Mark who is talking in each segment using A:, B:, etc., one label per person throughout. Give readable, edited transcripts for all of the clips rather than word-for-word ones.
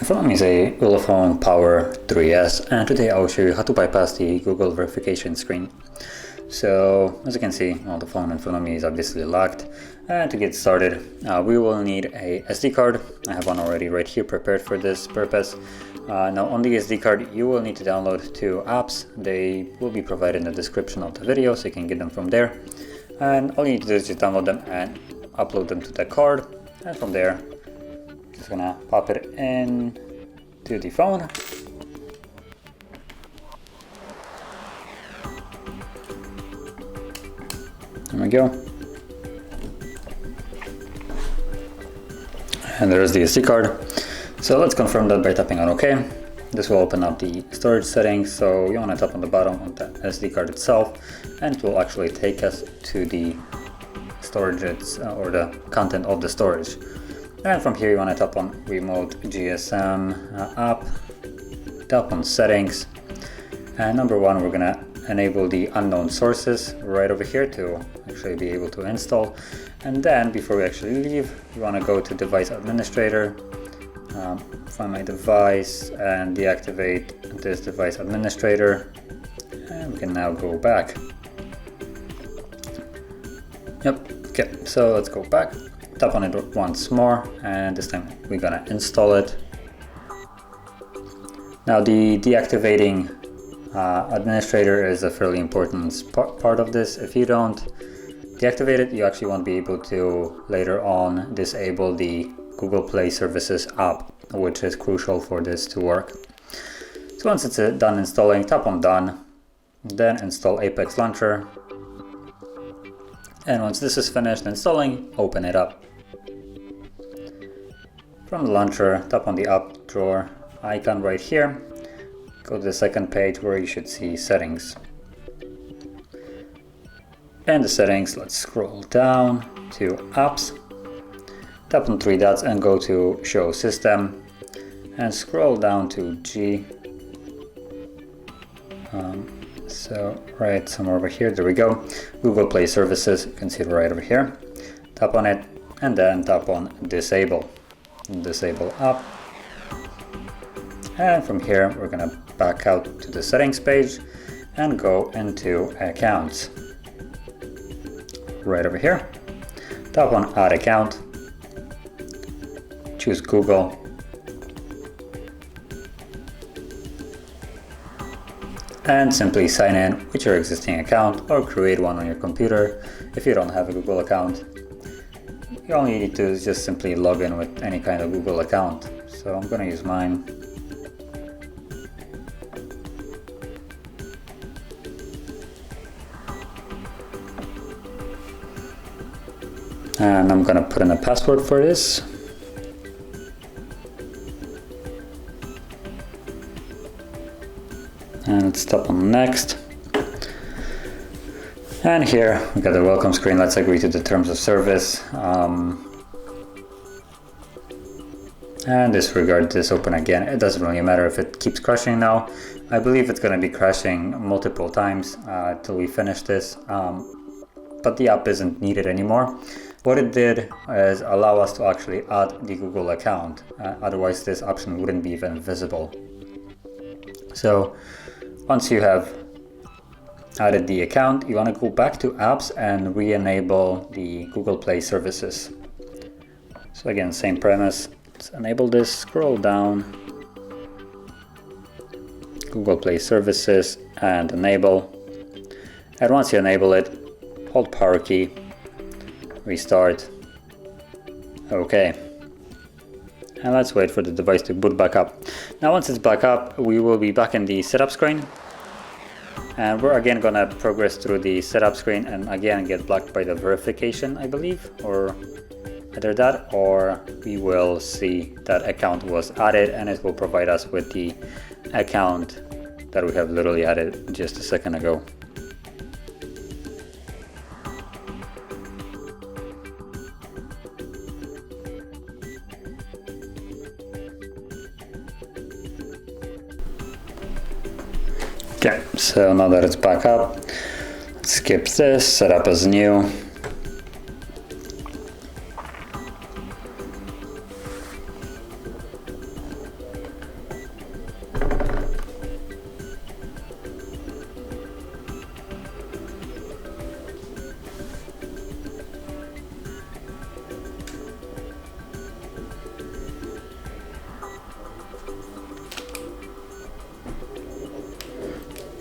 A: front of me is a ULEFONE Power 3S, and today I will show you how to bypass the Google verification screen. So as you can see, the phone in front of me is obviously locked, and to get started we will need a SD card. I have one already right here prepared for this purpose. Now on the SD card you will need to download two apps. They will be provided in the description of the video, so you can get them from there, and all you need to do is just download them and upload them to the card, and from there just gonna pop it in to the phone. There we go. And there's the SD card. So let's confirm that by tapping on OK. This will open up the storage settings. So you want to tap on the bottom of the SD card itself, and it will actually take us to the storage or the content of the storage. And from here you want to tap on Remote GSM app, tap on Settings, and number one we're gonna enable the unknown sources right over here to actually be able to install. And then before we actually leave, we want to go to Device Administrator, find my device and deactivate this Device Administrator, and we can now go back. Yep, okay, so let's go back, tap on it once more, and this time we're gonna install it. Now the deactivating administrator is a fairly important part of this. If you don't deactivate it, you actually won't be able to later on disable the Google Play Services app, which is crucial for this to work. So once it's done installing, tap on Done, then install Apex Launcher, and once this is finished installing, open it up. From the launcher, tap on the App Drawer icon right here. Go to the second page where you should see Settings. And the settings, let's scroll down to Apps. Tap on three dots and go to Show System. And scroll down to G. So right somewhere over here, there we go. Google Play Services, you can see it right over here. Tap on it and then tap on Disable. Disable App. And from here we're going to back out to the settings page and go into accounts. Right over here, tap on Add Account, choose Google, and simply sign in with your existing account or create one on your computer if you don't have a Google account. You only need to just simply log in with any kind of Google account. So I'm going to use mine. And I'm gonna put in a password for this. And let's tap on Next. And here we got the welcome screen. Let's agree to the terms of service. And disregard this, open again. It doesn't really matter if it keeps crashing now. I believe it's gonna be crashing multiple times till we finish this. But the app isn't needed anymore. What it did is allow us to actually add the Google account, otherwise this option wouldn't be even visible. So once you have added the account, you want to go back to apps and re-enable the Google Play Services. So again, same premise, let's enable this, scroll down, Google Play Services and enable. And once you enable it, hold power key, restart, OK. And let's wait for the device to boot back up. Now once it's back up, we will be back in the setup screen. And we're again gonna progress through the setup screen and again get blocked by the verification, I believe, or either that or we will see that account was added and it will provide us with the account that we have literally added just a second ago. Okay, so now that it's back up, let's skip this, set up as new.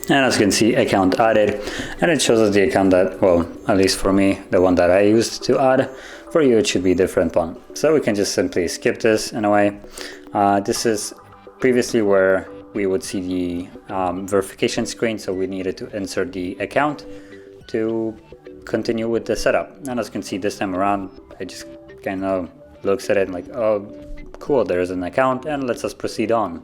A: And as you can see, account added, and it shows us the account that, well, at least for me, the one that I used to add. For you, it should be a different one. So we can just simply skip this in a way. This is previously where we would see the verification screen, so we needed to insert the account to continue with the setup. And as you can see, this time around, it just kind of looks at it like, oh, cool, there's an account, and let's just proceed on.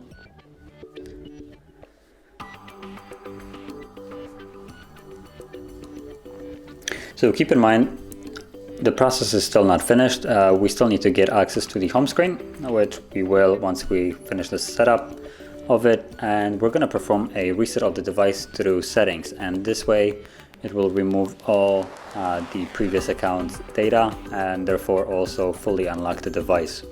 A: So keep in mind, the process is still not finished. We still need to get access to the home screen, which we will once we finish the setup of it. And we're going to perform a reset of the device through settings. And this way, it will remove all the previous account's data and therefore also fully unlock the device.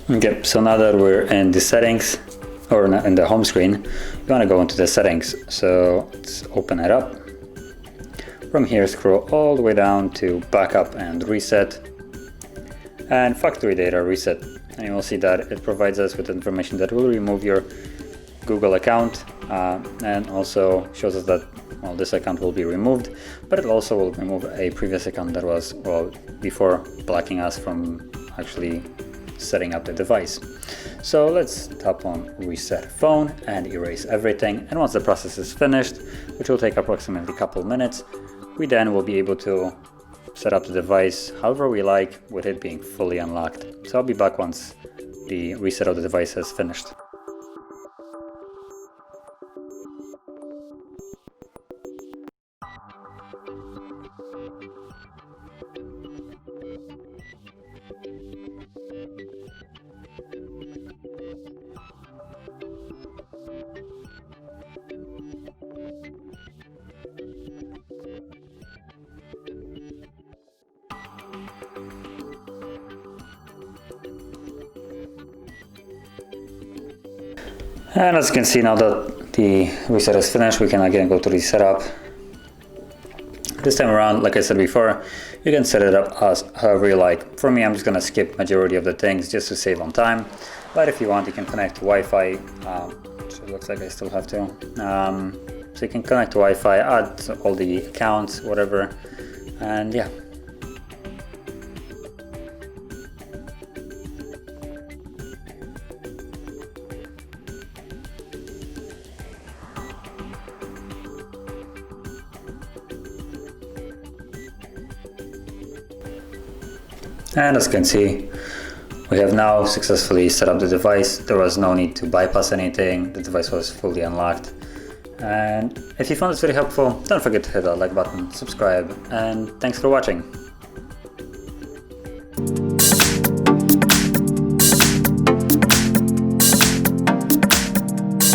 A: Okay, so now that we're in the settings, or in the home screen, you want to go into the settings. So let's open it up. From here, scroll all the way down to backup and reset, and factory data reset. And you will see that it provides us with information that will remove your Google account, and also shows us that, well, this account will be removed, but it also will remove a previous account that was, well, before blocking us from actually setting up the device. So let's tap on reset phone and erase everything. And once the process is finished, which will take approximately a couple minutes, we then will be able to set up the device however we like, with it being fully unlocked. So I'll be back once the reset of the device has finished. And as you can see, now that the reset is finished, we can again go to the setup. This time around, like I said before, you can set it up as however you like. For me, I'm just going to skip majority of the things just to save on time. But if you want, you can connect to Wi-Fi, which it looks like I still have to. So you can connect to Wi-Fi, add all the accounts, whatever, and yeah. And as you can see, we have now successfully set up the device. There was no need to bypass anything. The device was fully unlocked. And if you found this very helpful, don't forget to hit that like button, subscribe, and thanks for watching.